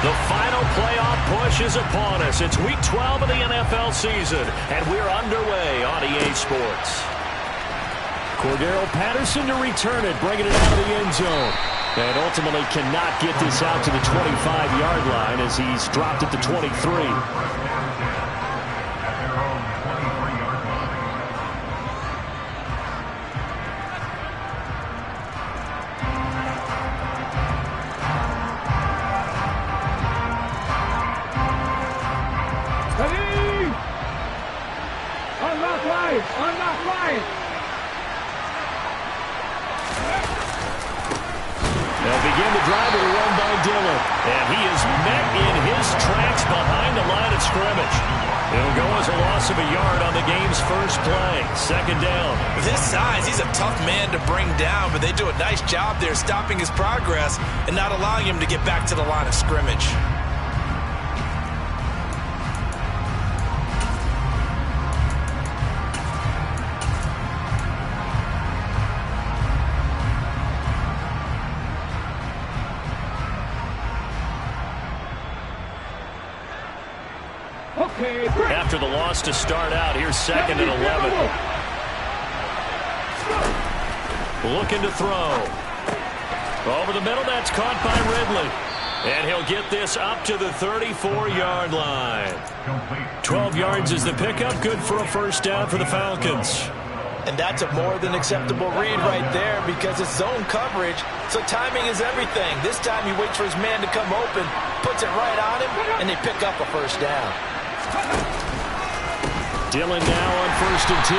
The final playoff push is upon us. It's Week 12 of the NFL season, and we're underway on EA Sports. Cordero Patterson to return it, bringing it out of the end zone. And ultimately cannot get this out to the 25-yard line as he's dropped at the 23. They'll begin the drive with a run by Dilly. And he is met in his tracks behind the line of scrimmage. It'll go as a loss of a yard on the game's first play. Second down. With his size, he's a tough man to bring down, but they do a nice job there stopping his progress and not allowing him to get back to the line of scrimmage. After the loss to start out, here's second and 11. Looking to throw. Over the middle, that's caught by Ridley. And he'll get this up to the 34-yard line. 12 yards is the pickup, good for a first down for the Falcons. And that's a more than acceptable read right there because it's zone coverage, so timing is everything. This time he waits for his man to come open, puts it right on him, and they pick up a first down. Dylan now on 1st and 10.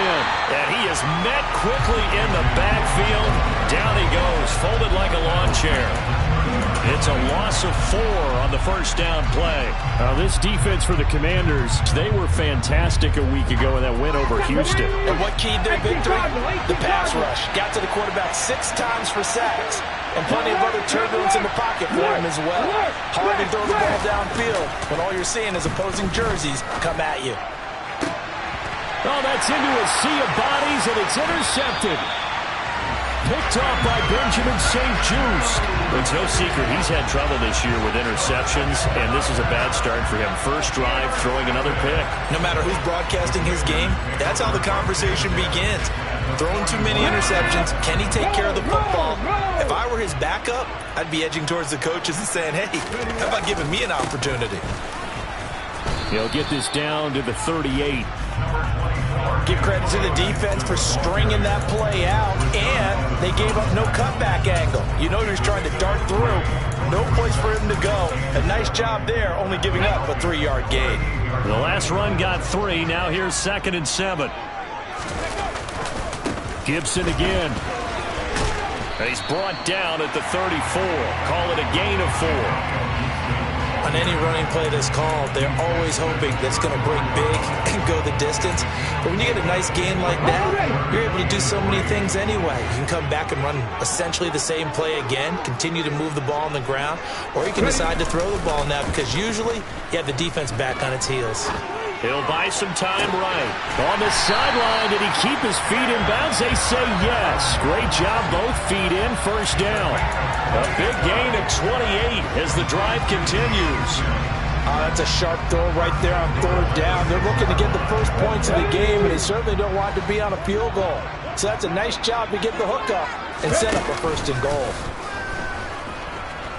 And he is met quickly in the backfield. Down he goes, folded like a lawn chair. It's a loss of 4 on the first down play. This defense for the Commanders, they were fantastic a week ago in that win over Houston. And what keyed their victory? The pass rush. Got to the quarterback 6 times for sacks. And plenty of other turbulence in the pocket for him as well. Hard to throw the ball downfield when all you're seeing is opposing jerseys come at you. Oh, that's into a sea of bodies, and it's intercepted. Picked off by Benjamin St. Juste. It's no secret he's had trouble this year with interceptions, and this is a bad start for him. First drive, throwing another pick. No matter who's broadcasting his game, that's how the conversation begins. Throwing too many interceptions, can he take care of the football? If I were his backup, I'd be edging towards the coaches and saying, hey, how about giving me an opportunity? He'll get this down to the 38. Give credit to the defense for stringing that play out, and they gave up no cutback angle. You know he's trying to dart through. No place for him to go. A nice job there, only giving up a 3-yard gain. The last run got 3. Now here's 2nd and 7. Gibson again. He's brought down at the 34. Call it a gain of 4. On any running play that's called, they're always hoping that's going to break big and go the distance. But when you get a nice gain like that, you're able to do so many things anyway. You can come back and run essentially the same play again, continue to move the ball on the ground, or you can decide to throw the ball now because usually you have the defense back on its heels. He'll buy some time right. On the sideline, did he keep his feet in bounds? They say yes. Great job, both feet in, first down. A big gain of 28 as the drive continues. That's a sharp throw right there on 3rd down. They're looking to get the first points of the game, and they certainly don't want to be on a field goal. So that's a nice job to get the hook up and set up a 1st and goal.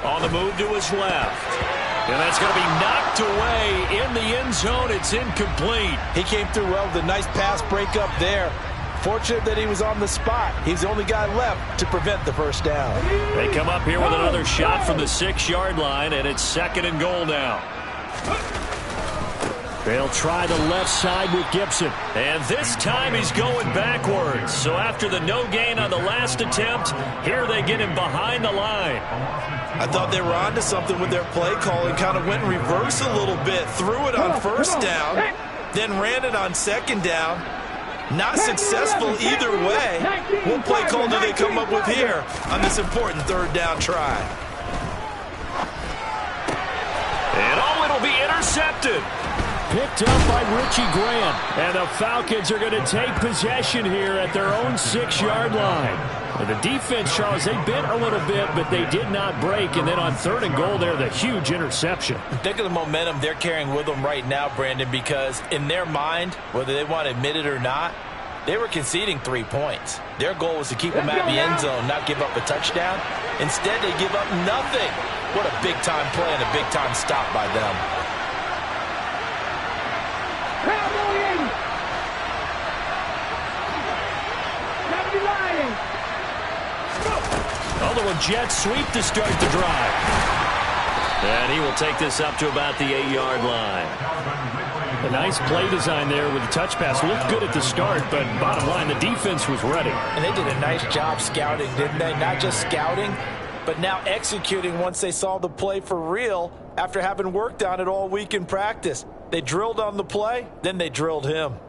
On the move to his left. And that's going to be knocked away in the end zone. It's incomplete. He came through well with a nice pass breakup there. Fortunate that he was on the spot. He's the only guy left to prevent the first down. They come up here with another shot from the 6-yard line, and it's 2nd and goal now. They'll try the left side with Gibson. And this time he's going backwards. So after the no gain on the last attempt, here they get him behind the line. I thought they were onto something with their play call and kind of went in reverse a little bit. Threw it on 1st down, then ran it on 2nd down. Not successful either way. What play call do they come up with here on this important 3rd down try? And it'll be intercepted. Picked up by Richie Grant. And the Falcons are going to take possession here at their own 6-yard line. The defense, Charles, they bent a little bit, but they did not break. And then on 3rd and goal there, the huge interception. Think of the momentum they're carrying with them right now, Brandon, because in their mind, whether they want to admit it or not, they were conceding 3 points. Their goal was to keep them out of the end zone, not give up a touchdown. Instead, they give up nothing. What a big-time play and a big-time stop by them. Although a jet sweep to start the drive. And he will take this up to about the 8-yard line. A nice play design there with the touch pass. Looked good at the start, but bottom line, the defense was ready. And they did a nice job scouting, didn't they? Not just scouting, but now executing once they saw the play for real after having worked on it all week in practice. They drilled on the play, then they drilled him.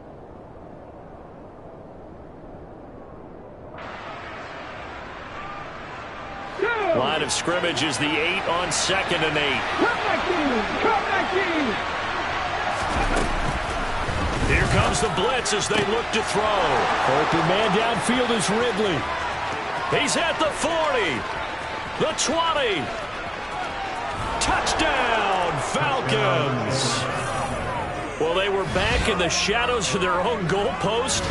Line of scrimmage is the 8 on 2nd and 8. Here comes the blitz as they look to throw. Open man downfield is Ridley. He's at the 40, the 20. Touchdown, Falcons. Well, they were back in the shadows of their own goalpost,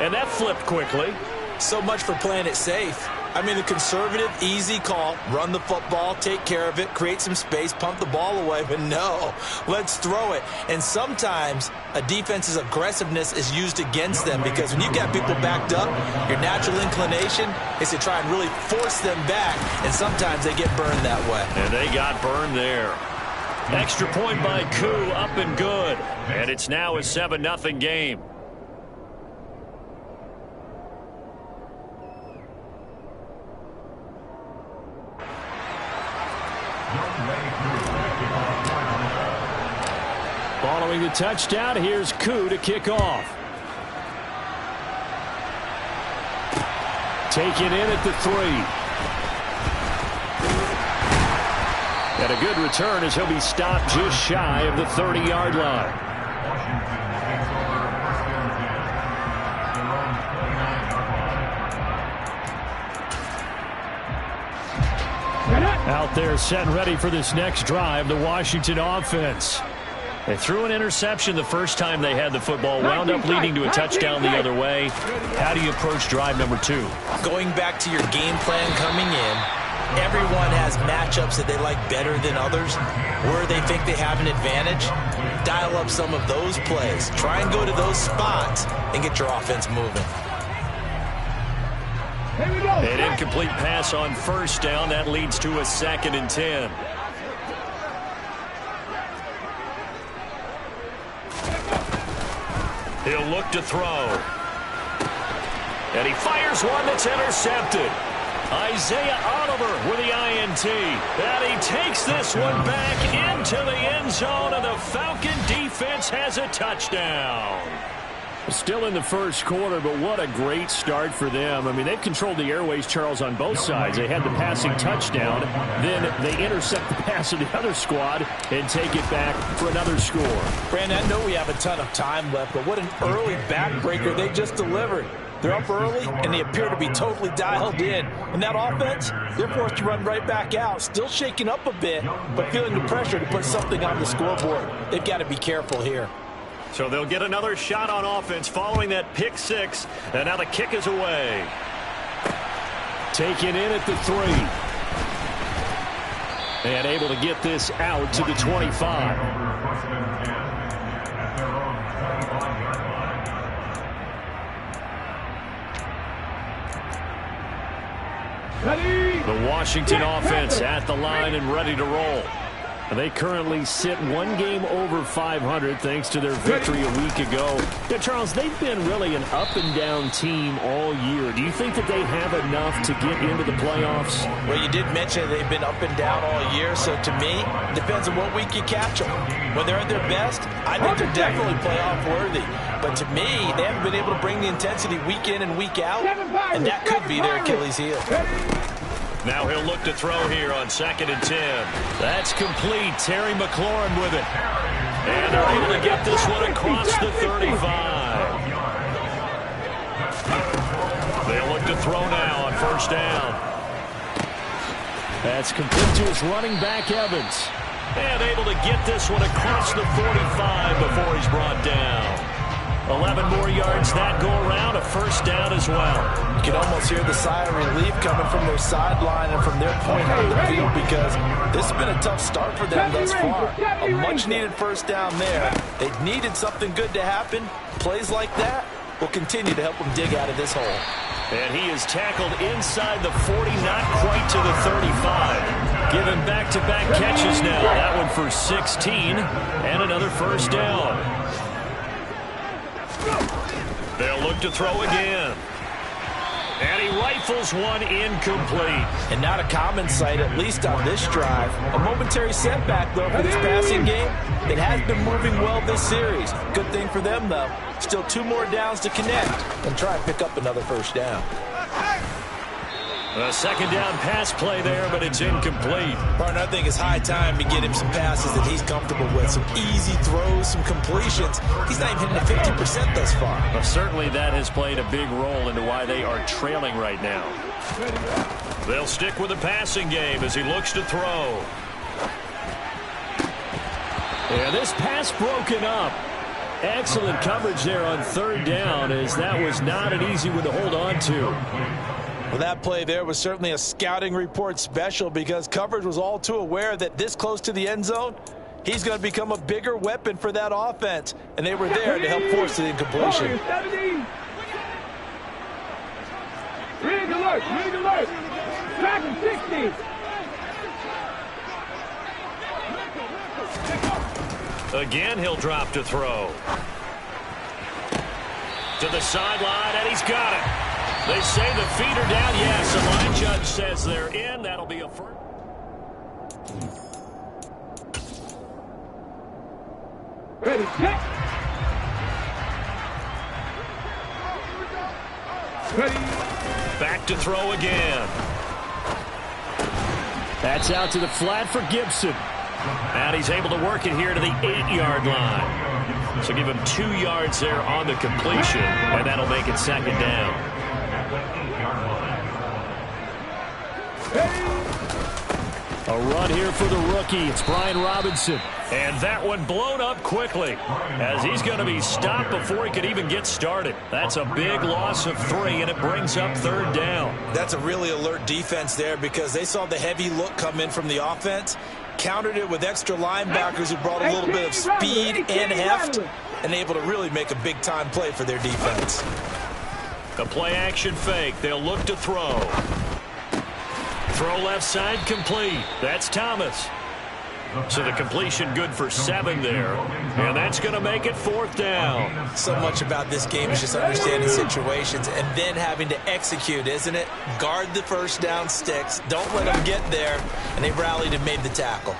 and that flipped quickly. So much for playing it safe. I mean, the conservative, easy call, run the football, take care of it, create some space, pump the ball away, but no, let's throw it. And sometimes a defense's aggressiveness is used against them because when you got people backed up, your natural inclination is to try and really force them back, and sometimes they get burned that way. And they got burned there. Extra point by Koo, up and good. And it's now a 7-0 game. Following the touchdown, here's Koo to kick off. Taken in at the 3. And a good return as he'll be stopped just shy of the 30-yard line. Out there set and ready for this next drive, the Washington offense. They threw an interception the first time they had the football, wound up leading to a touchdown the other way. How do you approach drive number 2? Going back to your game plan coming in, everyone has matchups that they like better than others, where they think they have an advantage. Dial up some of those plays. Try and go to those spots and get your offense moving. An incomplete pass on 1st down. That leads to a 2nd and 10. He'll look to throw. And he fires one that's intercepted. Isaiah Oliver with the INT. And he takes this one back into the end zone, and the Falcon defense has a touchdown. Still in the first quarter, but what a great start for them. I mean, they've controlled the airways, Charles, on both sides. They had the passing touchdown. Then they intercept the pass of the other squad and take it back for another score. Brandon, I know we have a ton of time left, but what an early backbreaker they just delivered. They're up early, and they appear to be totally dialed in. And that offense, they're forced to run right back out. Still shaking up a bit, but feeling the pressure to put something on the scoreboard. They've got to be careful here. So they'll get another shot on offense following that pick 6. And now the kick is away. Taken in at the 3. And able to get this out to the 25. The Washington offense at the line and ready to roll. They currently sit one game over 500 thanks to their victory a week ago. Yeah, Charles, they've been really an up-and-down team all year. Do you think that they have enough to get into the playoffs? Well, you did mention they've been up and down all year, so to me, it depends on what week you catch them. When they're at their best, I think they're definitely playoff-worthy. But to me, they haven't been able to bring the intensity week in and week out, and that could be their Achilles heel. Now he'll look to throw here on 2nd and 10. That's complete. Terry McLaurin with it. And they're able to get this one across the 35. They'll look to to throw now on first down. That's complete to his running back, Evans. And able to get this one across the 45 before he's brought down. 11 more yards that go around, a first down as well. You can almost hear the sigh of relief coming from their sideline and from their point on the field, because this has been a tough start for them thus far. A much-needed first down there. They needed something good to happen. Plays like that will continue to help them dig out of this hole. And he is tackled inside the 40, not quite to the 35. Given back-to-back catches now. That one for 16 and another first down. They'll look to throw again. And he rifles one incomplete. And not a common sight, at least on this drive. A momentary setback, though, for this passing game. It has been moving well this series. Good thing for them, though. Still 2 more downs to connect and try and pick up another first down. A second down pass play there, but it's incomplete. Partner, I think it's high time to get him some passes that he's comfortable with. Some easy throws, some completions. He's not even hitting the 50% thus far. Well, certainly that has played a big role into why they are trailing right now. They'll stick with the passing game as he looks to throw. And this pass broken up. Excellent coverage there on third down, as that was not an easy one to hold on to. Well, that play there was certainly a scouting report special, because coverage was all too aware that this close to the end zone, he's going to become a bigger weapon for that offense. And they were there to help force the incompletion. Rig alert. Track 60. Again, he'll drop to throw. To the sideline, and he's got it. They say the feet are down. Yes, the line judge says they're in. That'll be a first. Ready, set. Ready. Back to throw again. That's out to the flat for Gibson. And he's able to work it here to the 8-yard line. So give him 2 yards there on the completion, and that'll make it second down. A run here for the rookie. It's Brian Robinson. And that one blown up quickly, as he's going to be stopped before he could even get started. That's a big loss of 3, and it brings up third down. That's a really alert defense there, because they saw the heavy look come in from the offense, countered it with extra linebackers who brought a little bit of speed and heft, and able to really make a big-time play for their defense. A play-action fake. They'll look to throw. Throw left side complete. That's Thomas. So the completion good for 7 there. And that's going to make it fourth down. So much about this game is just understanding situations and then having to execute, isn't it? Guard the first down sticks. Don't let them get there. And they rallied and made the tackle.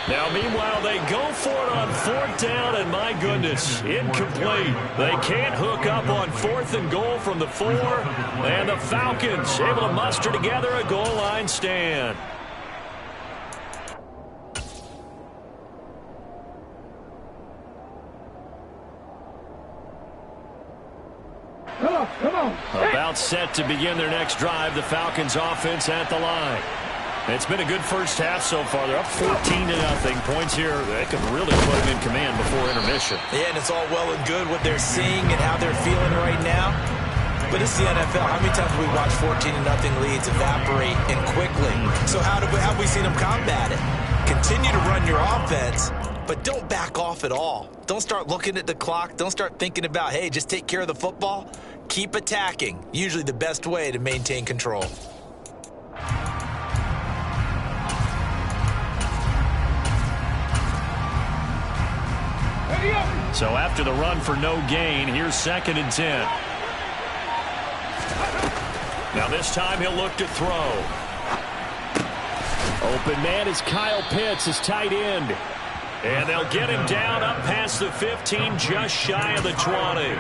Now, meanwhile, they go for it on fourth down, and my goodness, incomplete. They can't hook up on 4th and goal from the 4, and the Falcons able to muster together a goal line stand. Come on. About set to begin their next drive, the Falcons offense at the line. It's been a good first half so far. They're up 14-0. Points here, they can really put them in command before intermission. Yeah, and it's all well and good what they're seeing and how they're feeling right now. But it's the NFL. How many times have we watched 14-0 leads evaporate and quickly? So how have we seen them combat it? Continue to run your offense, but don't back off at all. Don't start looking at the clock. Don't start thinking about, hey, just take care of the football. Keep attacking. Usually the best way to maintain control. So after the run for no gain, here's 2nd and 10. Now this time he'll look to throw. Open man is Kyle Pitts, his tight end. And they'll get him down up past the 15, just shy of the 20.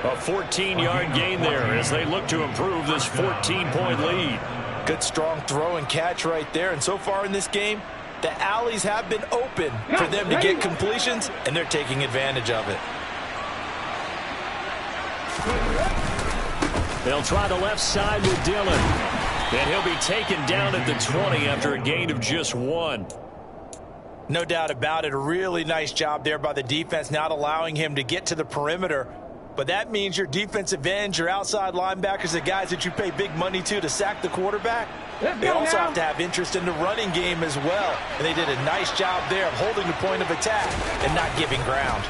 A 14-yard gain there as they look to improve this 14-point lead. Good strong throw and catch right there. And so far in this game, the alleys have been open for them to get completions, and they're taking advantage of it. They'll try the left side with Dilly. And he'll be taken down at the 20 after a gain of just 1. No doubt about it. A really nice job there by the defense, not allowing him to get to the perimeter. But that means your defensive ends, your outside linebackers, the guys that you pay big money to sack the quarterback, they also have to have interest in the running game as well. And they did a nice job there of holding the point of attack and not giving ground.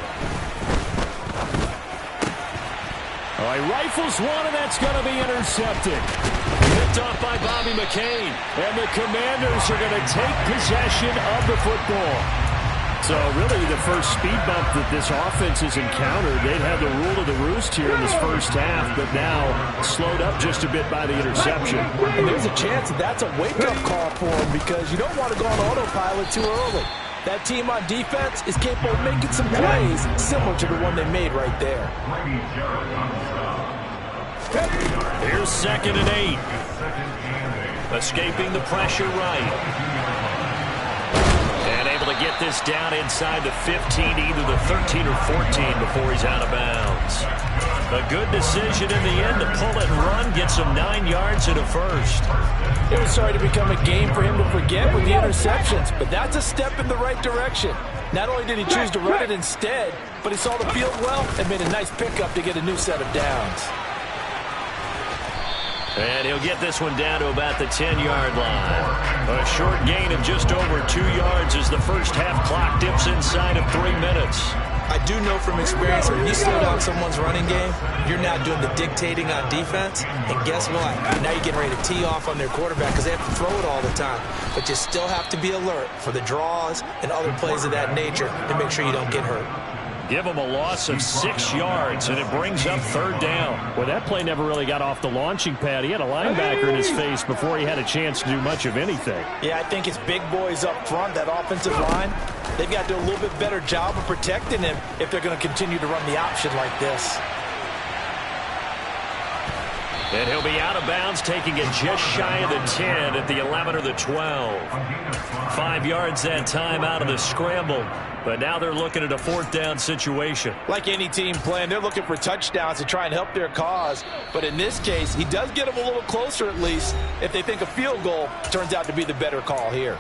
All right, rifles one, and that's going to be intercepted. Picked off by Bobby McCain. And the Commanders are going to take possession of the football. So really the first speed bump that this offense has encountered. They'd had the rule of the roost here in this first half, but now slowed up just a bit by the interception. And there's a chance that that's a wake-up call for them because you don't want to go on autopilot too early. That team on defense is capable of making some plays similar to the one they made right there. Here's 2nd and 8. Escaping the pressure right. And able to get this down inside the 15, either the 13 or 14 before he's out of bounds. A good decision in the end to pull it and run, gets him 9 yards and a first. It was starting to become a game for him to forget with the interceptions, but that's a step in the right direction. Not only did he choose to run it instead, but he saw the field well and made a nice pickup to get a new set of downs. And he'll get this one down to about the 10-yard line. A short gain of just over 2 yards as the first half clock dips inside of 3 minutes. I do know from experience when you slow down someone's running game, you're now doing the dictating on defense. And guess what? Now you're getting ready to tee off on their quarterback because they have to throw it all the time. But you still have to be alert for the draws and other plays of that nature to make sure you don't get hurt. Give him a loss of 6 yards, and it brings up 3rd down. Well, that play never really got off the launching pad. He had a linebacker in his face before he had a chance to do much of anything. Yeah, I think it's big boys up front, that offensive line. They've got to do a little bit better job of protecting him if they're going to continue to run the option like this. And he'll be out of bounds, taking it just shy of the 10 at the 11 or the 12. 5 yards that time out of the scramble. But now they're looking at a 4th down situation. Like any team playing, they're looking for touchdowns to try and help their cause. But in this case, he does get them a little closer at least if they think a field goal turns out to be the better call here.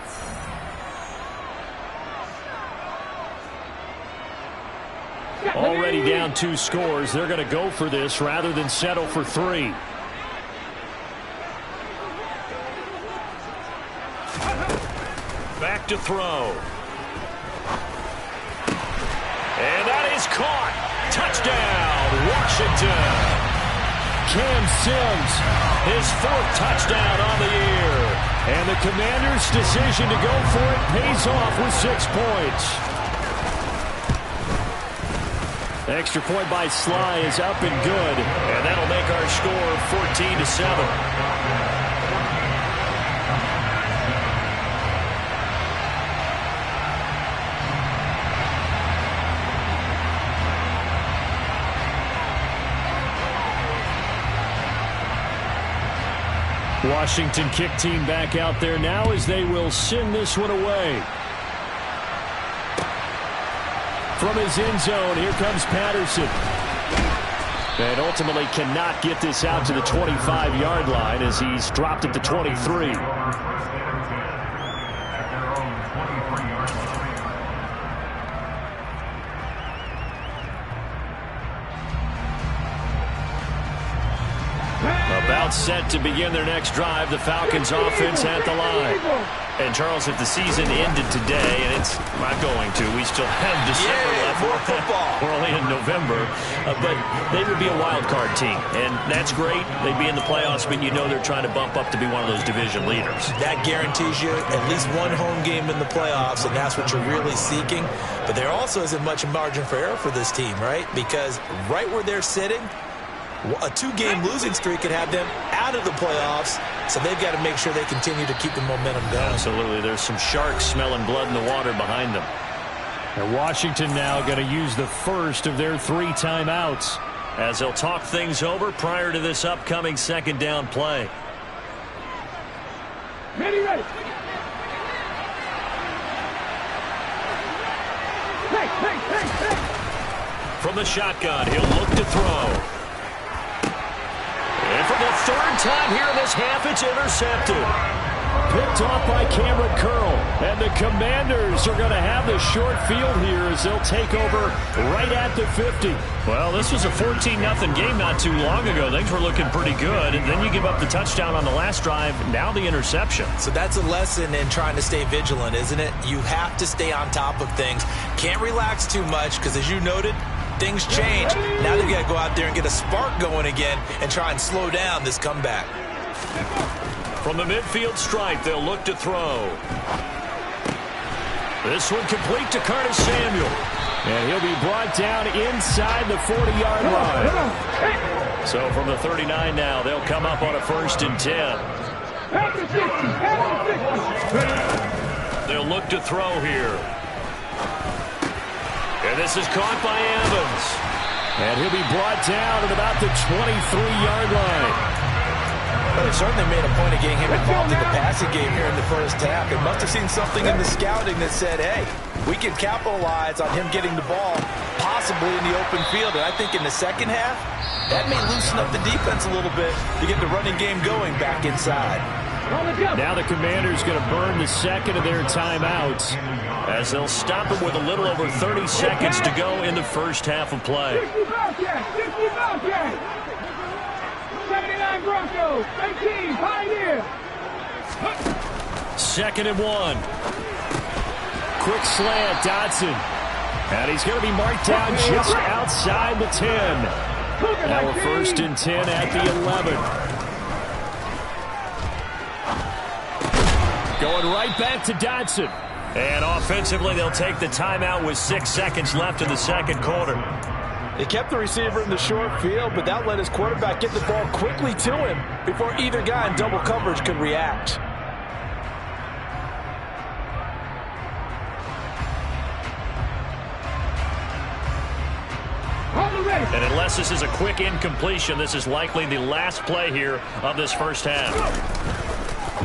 Already down 2 scores. They're going to go for this rather than settle for 3. Back to throw. And that is caught. Touchdown, Washington. Cam Sims, his 4th touchdown on the year. And the Commanders' decision to go for it pays off with 6 points. Extra point by Sly is up and good. And that'll make our score 14-7. Washington kick team back out there now as they will send this one away. From his end zone, here comes Patterson. And ultimately cannot get this out to the 25-yard line as he's dropped at the 23. About set to begin their next drive, the Falcons offense at the line. And Charles, if the season ended today, and it's not going to, we still have December left. More football. We're only in November, but they would be a wild card team, and that's great. They'd be in the playoffs, but you know they're trying to bump up to be one of those division leaders. That guarantees you at least one home game in the playoffs, and that's what you're really seeking. But there also isn't much margin for error for this team, right? Because right where they're sitting, a 2-game losing streak could have them out of the playoffs, so they've got to make sure they continue to keep the momentum going. Absolutely. There's some sharks smelling blood in the water behind them. And Washington now going to use the first of their 3 timeouts as they'll talk things over prior to this upcoming 2nd down play. Ready. Hey. From the shotgun, he'll look to throw. for the third time here in this half, it's intercepted. Picked off by Cameron Curl. And the Commanders are going to have the short field here as they'll take over right at the 50. Well, this was a 14-0 game not too long ago. Things were looking pretty good. And then you give up the touchdown on the last drive. Now the interception. So that's a lesson in trying to stay vigilant, isn't it? You have to stay on top of things. Can't relax too much because, as you noted, things change. Now they've got to go out there and get a spark going again and try and slow down this comeback. From the midfield stripe, they'll look to throw. This one complete to Curtis Samuel. And he'll be brought down inside the 40-yard line. So from the 39 now, they'll come up on a 1st and 10. They'll look to throw here. And this is caught by Evans. And he'll be brought down at about the 23-yard line. Well, they certainly made a point of getting him involved in the passing game here in the first half. They must have seen something in the scouting that said, hey, we can capitalize on him getting the ball possibly in the open field. And I think in the second half, that may loosen up the defense a little bit to get the running game going back inside. Now the Commanders going to burn the second of their timeouts as they'll stop him with a little over 30 seconds to go in the first half of play. 79 Broncos, 18, Pioneer. 2nd and 1. Quick slant, Dodson. And he's going to be marked down just outside the 10. Now a 1st and 10 at the 11. Going right back to Dodson. And offensively, they'll take the timeout with 6 seconds left in the second quarter. They kept the receiver in the short field, but that let his quarterback get the ball quickly to him before either guy in double coverage could react. And unless this is a quick incompletion, this is likely the last play here of this first half.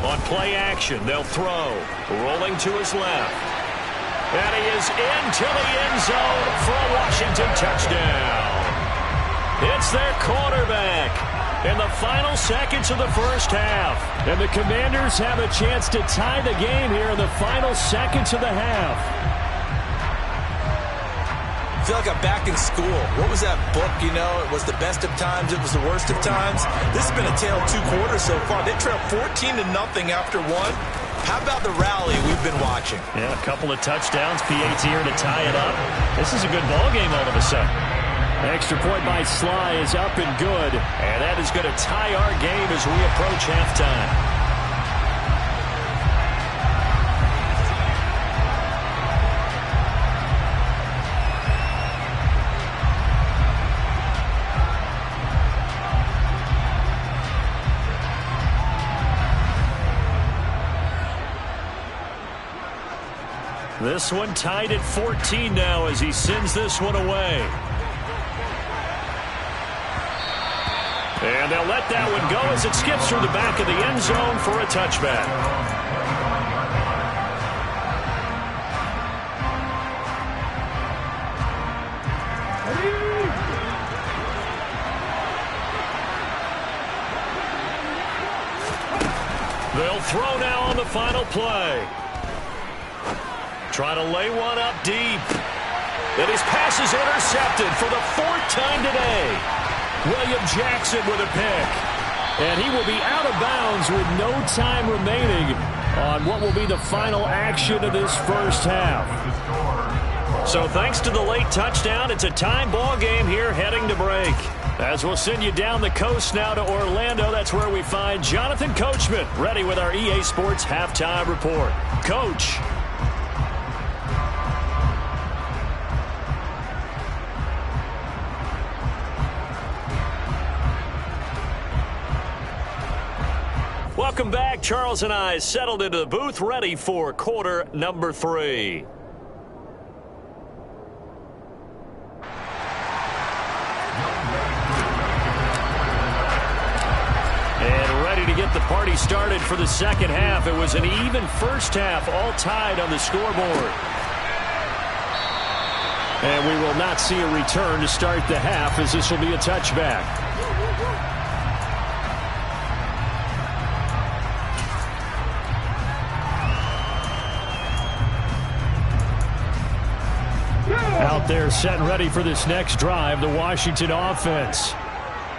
On play action, they'll throw. Rolling to his left. And he is into the end zone for a Washington touchdown. It's their quarterback in the final seconds of the first half. And the Commanders have a chance to tie the game here in the final seconds of the half. I feel like I'm back in school. What was that book, you know? It was the best of times, it was the worst of times. This has been a tale of 2 quarters so far. They trailed 14-0 after 1. How about the rally we've been watching? Yeah, a couple of touchdowns, PAT here to tie it up. This is a good ball game all of a sudden. Extra point by Sly is up and good. And that is going to tie our game as we approach halftime. This one tied at 14 now as he sends this one away. And they'll let that one go as it skips through the back of the end zone for a touchback. They'll throw now on the final play. Trying to lay one up deep. And his pass is intercepted for the 4th time today. William Jackson with a pick. And he will be out of bounds with no time remaining on what will be the final action of this first half. So thanks to the late touchdown, it's a time ball game here heading to break. As we'll send you down the coast now to Orlando, that's where we find Jonathan Coachman ready with our EA Sports Halftime Report. Coach. Welcome back. Charles and I settled into the booth ready for quarter number 3. And ready to get the party started for the second half. It was an even first half, all tied on the scoreboard. And we will not see a return to start the half as this will be a touchback. They're set and ready for this next drive, the Washington offense.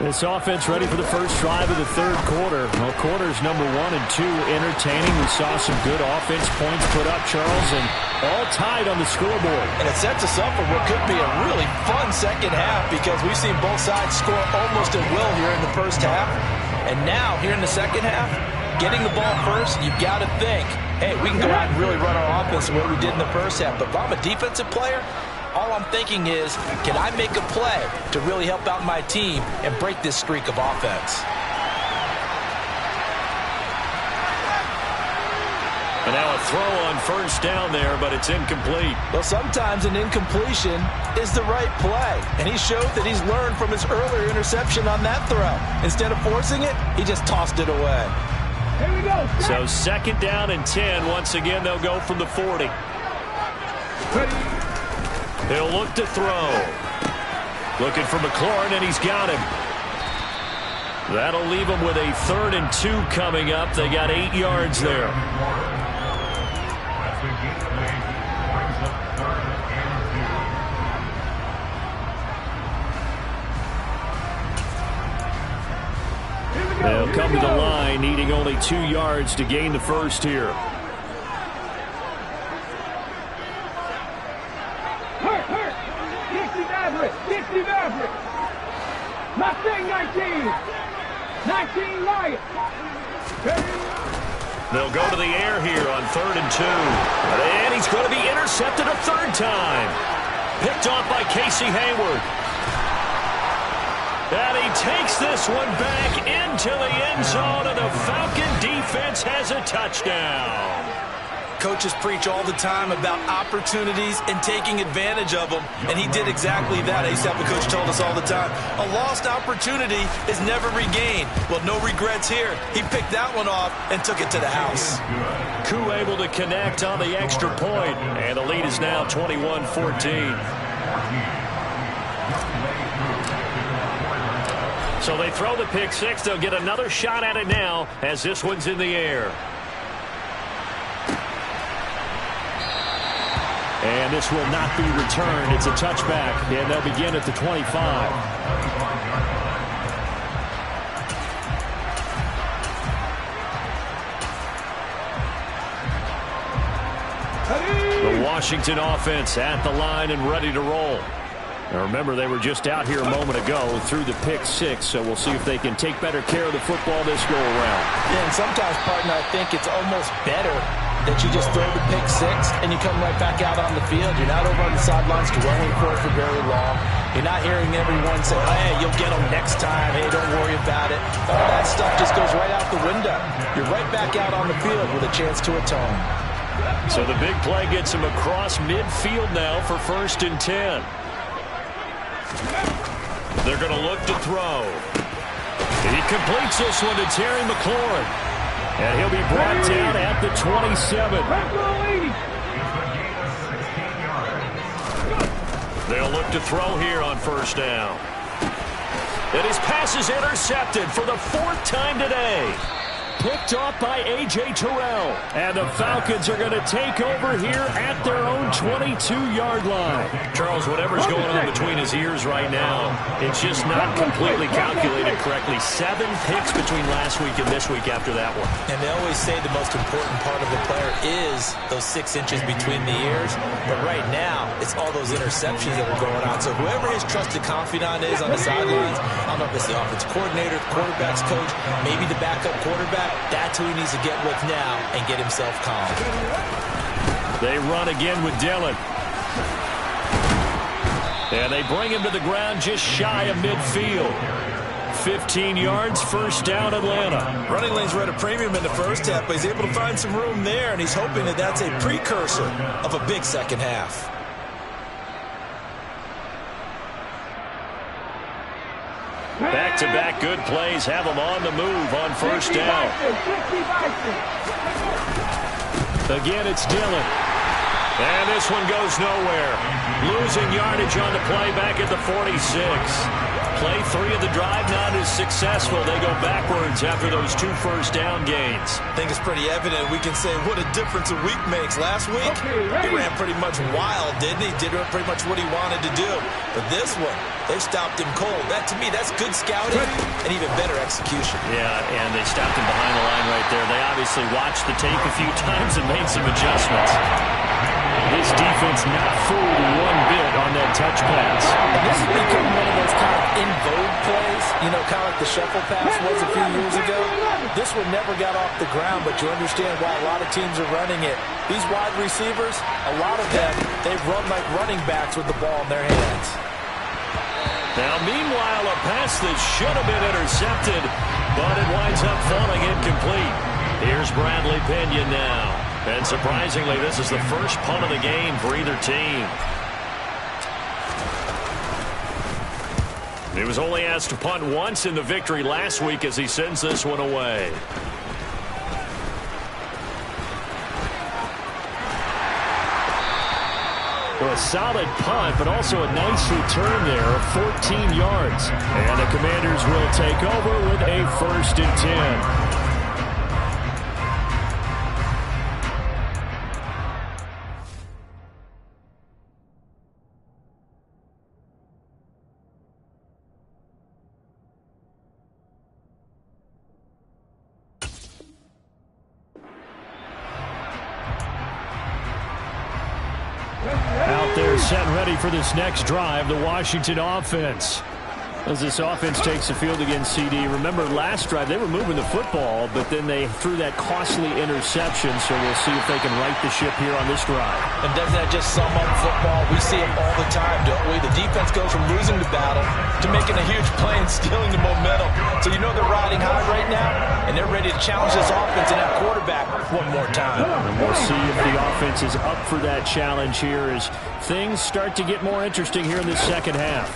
This offense ready for the first drive of the third quarter. Well, quarters number 1 and 2 entertaining. We saw some good offense points put up, Charles, and all tied on the scoreboard. And it sets us up for what could be a really fun second half because we've seen both sides score almost at will here in the first half. And now, here in the second half, getting the ball first, you've got to think, hey, we can go out and really run our offense the way we did in the first half. But if I'm a defensive player, all I'm thinking is, can I make a play to really help out my team and break this streak of offense? And now a throw on first down there, but it's incomplete. Well, sometimes an incompletion is the right play. And he showed that he's learned from his earlier interception on that throw. Instead of forcing it, he just tossed it away. Here we go. So second down and 10. Once again, they'll go from the 40. He'll look to throw. Looking for McLaurin, and he's got him. That'll leave him with a 3rd and 2 coming up. They got 8 yards there. They'll come to the line, needing only 2 yards to gain the first here. Mustang 19. 19 Lions. They'll go to the air here on 3rd and 2. And he's going to be intercepted a 3rd time. Picked off by Casey Hayward. And he takes this one back into the end zone, and the Falcon defense has a touchdown. Coaches preach all the time about opportunities and taking advantage of them, and he did exactly that. ASAP, the coach told us all the time, a lost opportunity is never regained. Well, no regrets here. He picked that one off and took it to the house. Koo able to connect on the extra point, and the lead is now 21-14. So they throw the pick six. They'll get another shot at it now as this one's in the air. And this will not be returned. It's a touchback, and they'll begin at the 25. The Washington offense at the line and ready to roll. Now remember, they were just out here a moment ago through the pick six, so we'll see if they can take better care of the football this go-around. Yeah, and sometimes, partner, I think it's almost better that you just throw the pick six and you come right back out on the field. You're not over on the sidelines dwelling for it for very long. You're not hearing everyone say, hey, you'll get them next time. Hey, don't worry about it. All that stuff just goes right out the window. You're right back out on the field with a chance to atone. So the big play gets him across midfield now for 1st and 10. They're going to look to throw. He completes this one to Terry McLaurin. And he'll be brought down at the 27. They'll look to throw here on 1st down. And his pass is intercepted for the 4th time today. Picked off by A.J. Terrell. And the Falcons are going to take over here at their own 22-yard line. Charles, whatever's going on between his ears right now, it's just not completely calculated correctly. 7 picks between last week and this week after that one. And they always say the most important part of the player is those 6 inches between the ears. But right now, it's all those interceptions that are going on. So whoever his trusted confidant is on the sidelines, I don't know if it's the offensive coordinator, the quarterback's coach, maybe the backup quarterback, that's who he needs to get with now and get himself calm. They run again with Dilly. And they bring him to the ground just shy of midfield. 15 yards, 1st down, Atlanta. Running lanes were at a premium in the first half, but he's able to find some room there, and he's hoping that that's a precursor of a big second half. Back-to-back good plays have them on the move on 1st down. Again, it's Dilly. And this this one goes nowhere. Losing yardage on the play back at the 46. Play 3 of the drive not as successful. They go backwards after those 2 first down gains. I think it's pretty evident. We can say what a difference a week makes. Last week, he ran pretty much wild, didn't he? Did pretty much what he wanted to do. But this one, they stopped him cold. That, to me, that's good scouting and even better execution. Yeah, and they stopped him behind the line right there. They obviously watched the tape a few times and made some adjustments. This defense not fooled one bit on that touch pass. And this has become one of those kind of in vogue plays, you know, kind of like the shuffle pass was a few years ago. This one never got off the ground, but you understand why a lot of teams are running it. These wide receivers, a lot of them, they've run like running backs with the ball in their hands. Now, meanwhile, a pass that should have been intercepted, but it winds up falling incomplete. Here's Bradley Pinion now. And surprisingly, this is the first punt of the game for either team. He was only asked to punt once in the victory last week as he sends this one away. Well, a solid punt, but also a nice return there of 14 yards. And the Commanders will take over with a 1st and 10. Out there set ready for this next drive, the Washington offense. As this offense takes the field against CD. Remember, last drive, they were moving the football, but then they threw that costly interception, so we'll see if they can right the ship here on this drive. And doesn't that just sum up football? We see it all the time, don't we? The defense goes from losing the battle to making a huge play and stealing the momentum. So you know they're riding high right now, and they're ready to challenge this offense and that quarterback one more time. And we'll see if the offense is up for that challenge here as things start to get more interesting here in the second half.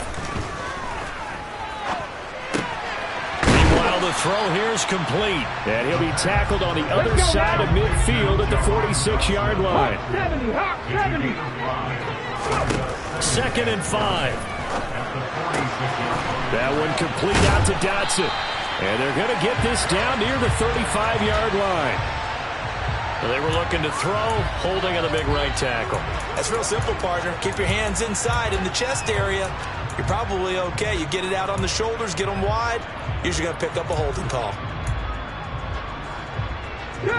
The throw here is complete, and he'll be tackled on the other side of midfield at the 46-yard line. 70. 2nd and 5. That one complete out to Dotson, and they're going to get this down near the 35-yard line. They were looking to throw, holding on the big right tackle. That's real simple, partner. Keep your hands inside in the chest area. You're probably okay. You get it out on the shoulders, get them wide. Usually going to pick up a holding call.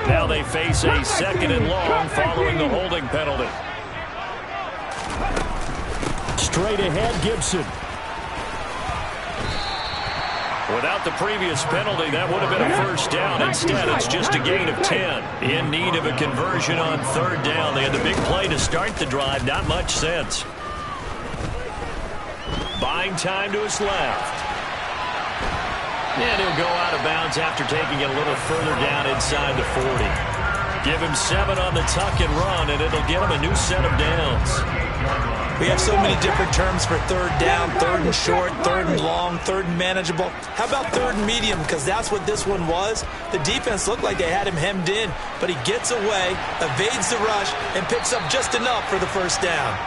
Now they face a 2nd and long following the holding penalty. Straight ahead, Gibson. Without the previous penalty, that would have been a 1st down. Instead, it's just a gain of 10. In need of a conversion on 3rd down. They had the big play to start the drive. Not much sense. Buying time to his left. And he'll go out of bounds after taking it a little further down inside the 40. Give him 7 on the tuck and run, and it'll get him a new set of downs. We have so many different terms for 3rd down, 3rd and short, 3rd and long, 3rd and manageable. How about 3rd and medium? Because that's what this one was. The defense looked like they had him hemmed in, but he gets away, evades the rush, and picks up just enough for the 1st down.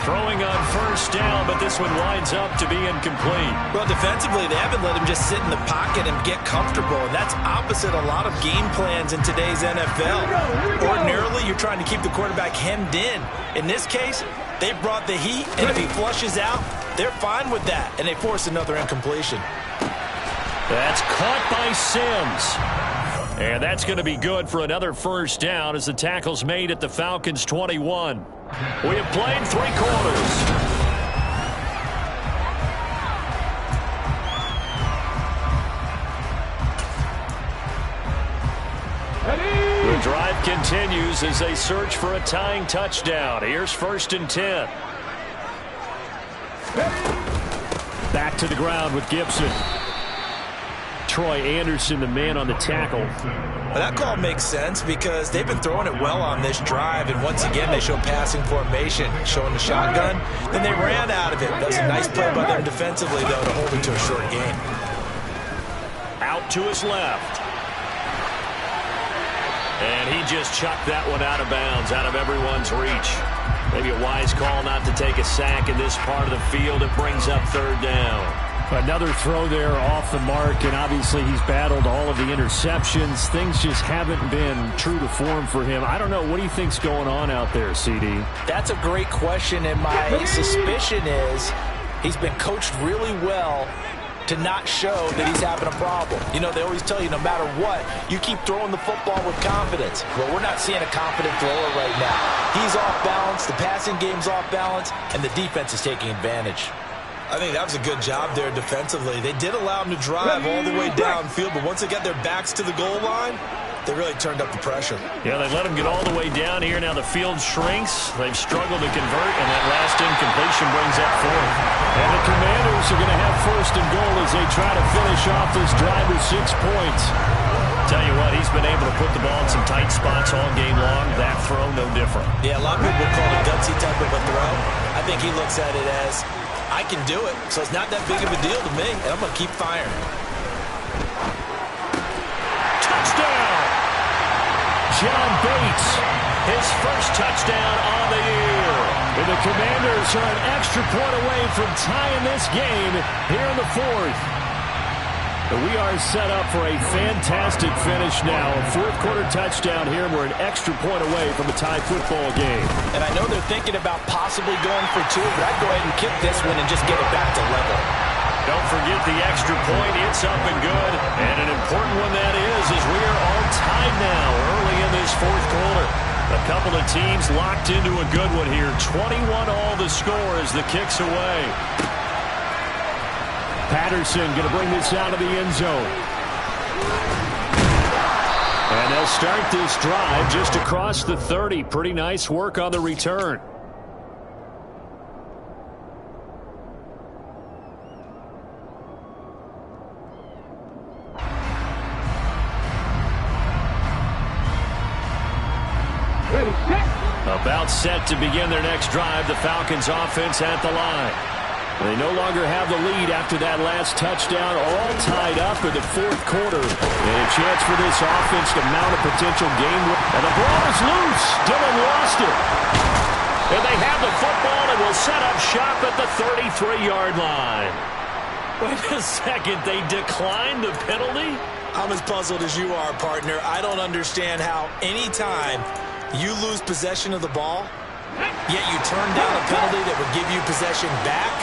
Throwing on 1st down, but this one winds up to be incomplete. Well, defensively, they haven't let him just sit in the pocket and get comfortable, and that's opposite a lot of game plans in today's NFL. Ordinarily, you're trying to keep the quarterback hemmed in. In this case, they brought the heat, and if he flushes out, they're fine with that, and they force another incompletion. That's caught by Sims. And that's going to be good for another 1st down as the tackle's made at the Falcons' 21. We have played 3 quarters. The drive continues as they search for a tying touchdown. Here's 1st and 10. Back to the ground with Gibson. Troy Anderson, the man on the tackle. Well, that call makes sense because they've been throwing it well on this drive, and once again they show passing formation, showing the shotgun. Then they ran out of it. That was a nice play by them defensively, though, to hold it to a short game. Out to his left. And he just chucked that one out of bounds, out of everyone's reach. Maybe a wise call not to take a sack in this part of the field. It brings up third down. Another throw there off the mark, and obviously he's battled all of the interceptions. Things just haven't been true to form for him. I don't know. What do you think's going on out there, CD? That's a great question, and my suspicion is he's been coached really well to not show that he's having a problem. You know, they always tell you no matter what, you keep throwing the football with confidence. Well, we're not seeing a confident thrower right now. He's off balance, the passing game's off balance, and the defense is taking advantage. I think that was a good job there defensively. They did allow him to drive all the way downfield, but once they got their backs to the goal line, they really turned up the pressure. Yeah, they let him get all the way down here. Now the field shrinks. They've struggled to convert, and that last incompletion brings up fourth. And the Commanders are going to have first and goal as they try to finish off this drive with 6 points. Tell you what, he's been able to put the ball in some tight spots all game long. That throw, no different. Yeah, a lot of people would call it a gutsy type of a throw. I think he looks at it as, I can do it, so it's not that big of a deal to me, and I'm going to keep firing. Touchdown! John Bates, his first touchdown on the year. And the Commanders are an extra point away from tying this game here in the fourth. But we are set up for a fantastic finish now. A fourth-quarter touchdown here, and we're an extra point away from a tie football game. And I know they're thinking about possibly going for 2, but I'd go ahead and kick this one and just get it back to level. Don't forget the extra point. It's up and good. And an important one that is as we are all tied now early in this fourth quarter. A couple of teams locked into a good one here. 21 all the score as the kick's away. Patterson going to bring this out of the end zone. And they'll start this drive just across the 30. Pretty nice work on the return. About set to begin their next drive. The Falcons offense at the line. They no longer have the lead after that last touchdown, all tied up in the fourth quarter. And a chance for this offense to mount a potential game win. And the ball is loose. Dillon lost it. And they have the football and will set up shop at the 33-yard line. Wait a second. They declined the penalty? I'm as puzzled as you are, partner. I don't understand how any time you lose possession of the ball, yet you turn down a penalty that would give you possession back.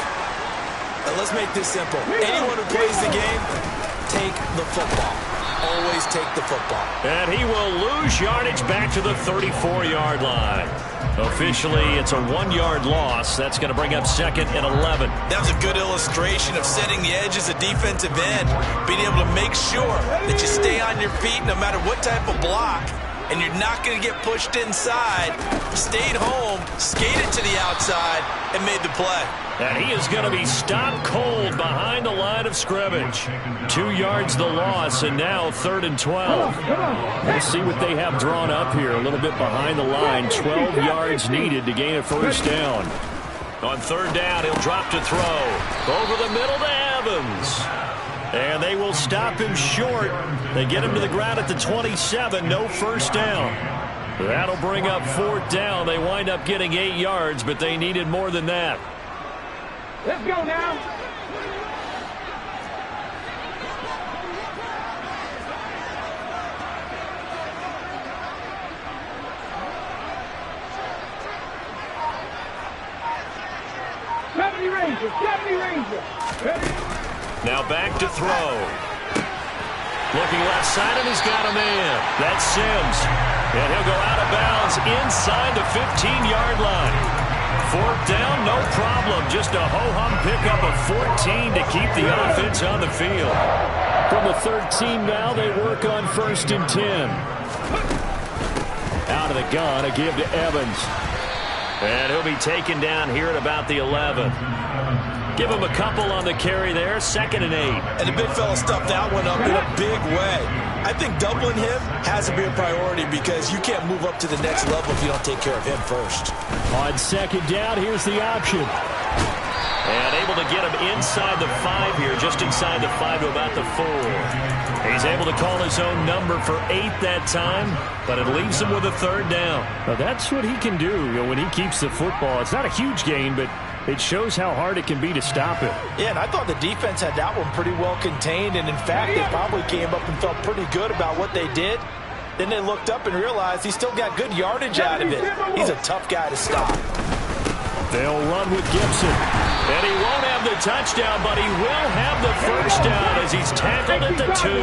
Let's make this simple. Anyone who plays the game, take the football. Always take the football. And he will lose yardage back to the 34-yard line. Officially, it's a 1-yard loss. That's going to bring up second and 11. That was a good illustration of setting the edge as a defensive end. Being able to make sure that you stay on your feet no matter what type of block. And you're not going to get pushed inside. Stayed home, skated to the outside, and made the play. And he is going to be stopped cold behind the line of scrimmage. 2 yards the loss, and now 3rd and 12. We'll see what they have drawn up here. A little bit behind the line. 12 yards needed to gain a first down. On 3rd down, he'll drop to throw. Over the middle to Evans. And they will stop him short. They get him to the ground at the 27. No first down. That'll bring up 4th down. They wind up getting 8 yards, but they needed more than that. Let's go now. Seventy Ranger. Ready? Now back to throw. Looking left side, and he's got a man. That's Sims. And he'll go out of bounds inside the 15-yard line. 4th down, no problem. Just a ho-hum pickup of 14 to keep the offense on the field. From the 13 now, they work on 1st and 10. Out of the gun, a give to Evans. And he'll be taken down here at about the 11. Give him a couple on the carry there. 2nd and 8. And the big fella stuffed that one up in a big way. I think doubling him has to be a priority because you can't move up to the next level if you don't take care of him first. On 2nd down, here's the option. And able to get him inside the 5 here, just inside the 5 to about the 4. He's able to call his own number for 8 that time, but it leaves him with a 3rd down. Now that's what he can do, when he keeps the football. It's not a huge gain, but it shows how hard it can be to stop it. Yeah, and I thought the defense had that one pretty well contained, and in fact, they probably came up and felt pretty good about what they did. Then they looked up and realized he still got good yardage out of it. He's a tough guy to stop. They'll run with Gibson. And he won't have the touchdown, but he will have the 1st down as he's tackled at the 2.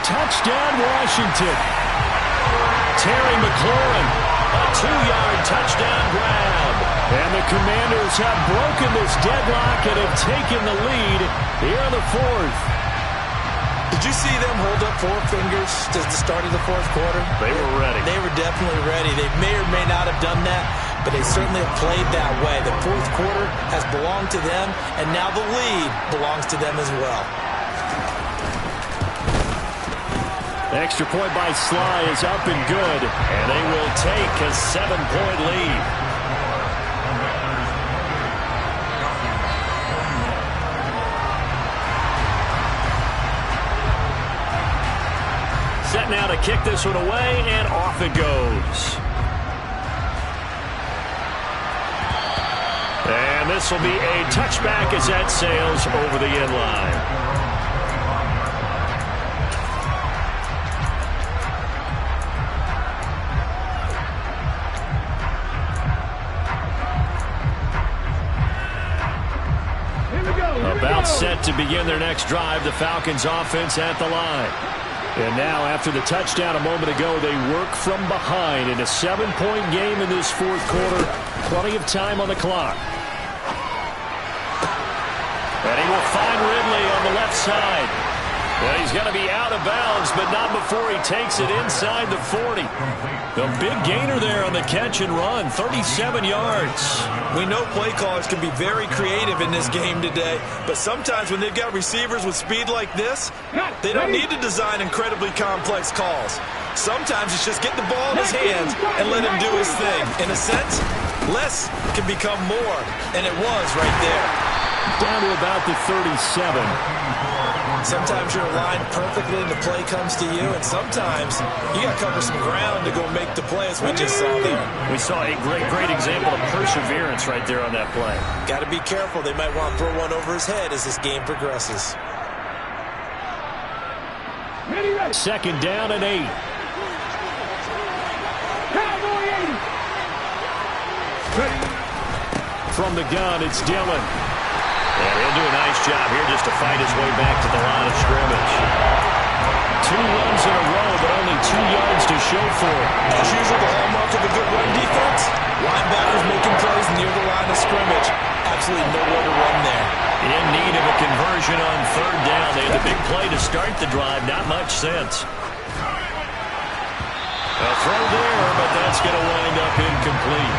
Touchdown, Washington. Terry McLaurin, a 2-yard touchdown grab. And the Commanders have broken this deadlock and have taken the lead here in the 4th. Did you see them hold up 4 fingers at the start of the 4th quarter? They were ready. They were definitely ready. They may or may not have done that, but they certainly have played that way. The 4th quarter has belonged to them, and now the lead belongs to them as well. The extra point by Sly is up and good, and they will take a 7-point lead. Set now to kick this one away, and off it goes. And this will be a touchback as that sails over the end line. About set to begin their next drive, the Falcons offense at the line. And now, after the touchdown a moment ago, they work from behind in a 7-point game in this 4th quarter. Plenty of time on the clock. And he will find Ridley on the left side. Well, he's going to be out of bounds, but not before he takes it inside the 40. The big gainer there on the catch and run, 37 yards. We know play callers can be very creative in this game today, but sometimes when they've got receivers with speed like this, they don't need to design incredibly complex calls. Sometimes it's just get the ball in his hands and let him do his thing. In a sense, less can become more, and it was right there. Down to about the 37. Sometimes you're aligned perfectly and the play comes to you, and sometimes you got to cover some ground to go make the play, as we just saw there. We saw a great example of perseverance right there on that play. Got to be careful. They might want to throw one over his head as this game progresses. 2nd down and 8. From the gun, it's Dillon. And he'll do a nice job here just to fight his way back to the line of scrimmage. 2 runs in a row, but only 2 yards to show for it. As usual, the hallmark of a good run defense, linebackers making plays near the line of scrimmage. Absolutely nowhere to run there. In need of a conversion on 3rd down. They had the big play to start the drive. Not much sense. A throw there, but that's going to wind up incomplete.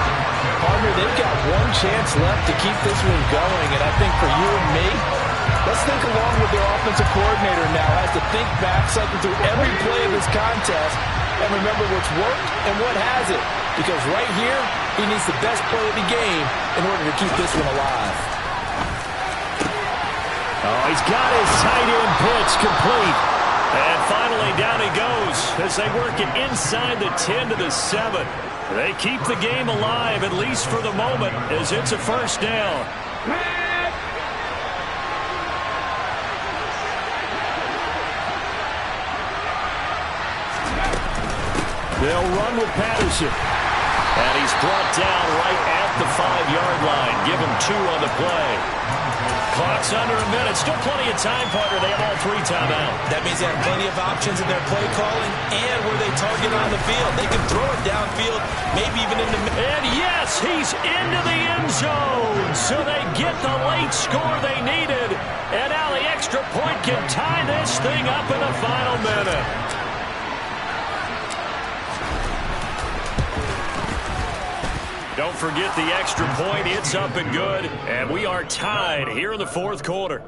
Partner, they've got one chance left to keep this one going, and I think for you and me, let's think along with their offensive coordinator now has to think back, cycle through every play of this contest, and remember what's worked and what hasn't. Because right here, he needs the best play of the game in order to keep this one alive. Oh, he's got his tight end blitz complete. And finally, down he goes as they work it inside the 10 to the 7. They keep the game alive, at least for the moment, as it's a 1st down. They'll run with Patterson. And he's brought down right at the 5-yard line. Give him 2 on the play. Clock's under a minute. Still plenty of time, partner. They have all 3 timeouts. That means they have plenty of options in their play calling and where they target on the field. They can throw it downfield, maybe even in the middle. And yes, he's into the end zone. So they get the late score they needed. And now the extra point can tie this thing up in the final minute. Don't forget the extra point. It's up and good. And we are tied here in the 4th quarter.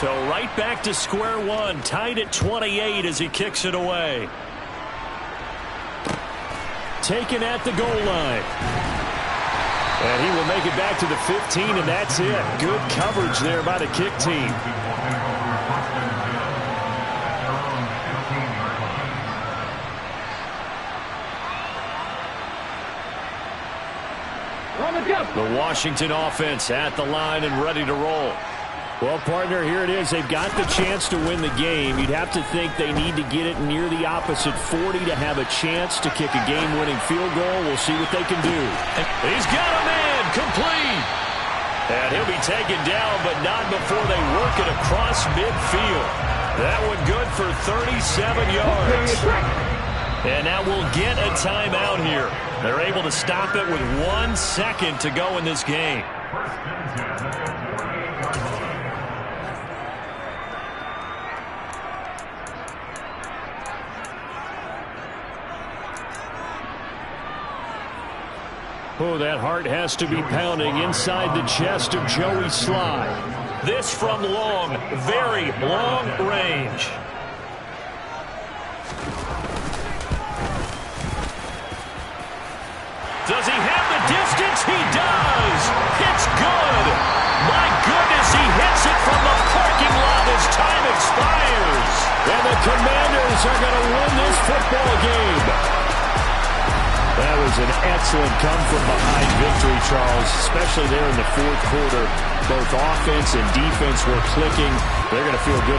So right back to square one, tied at 28 as he kicks it away. Taken at the goal line. And he will make it back to the 15, and that's it. Good coverage there by the kick team. The Washington offense at the line and ready to roll. Well, partner, here it is. They've got the chance to win the game. You'd have to think they need to get it near the opposite 40 to have a chance to kick a game-winning field goal. We'll see what they can do. He's got a man complete. And he'll be taken down, but not before they work it across midfield. That one good for 37 yards. And now we'll get a timeout here. They're able to stop it with 1 second to go in this game. Oh, that heart has to be pounding inside the chest of Joey Sly. This from long, very long range. Does he have the distance? He does. It's good. My goodness, he hits it from the parking lot as time expires. And the Commanders are going to win this football game. That was an excellent come-from-behind victory, Charles, especially there in the fourth quarter. Both offense and defense were clicking. They're going to feel good.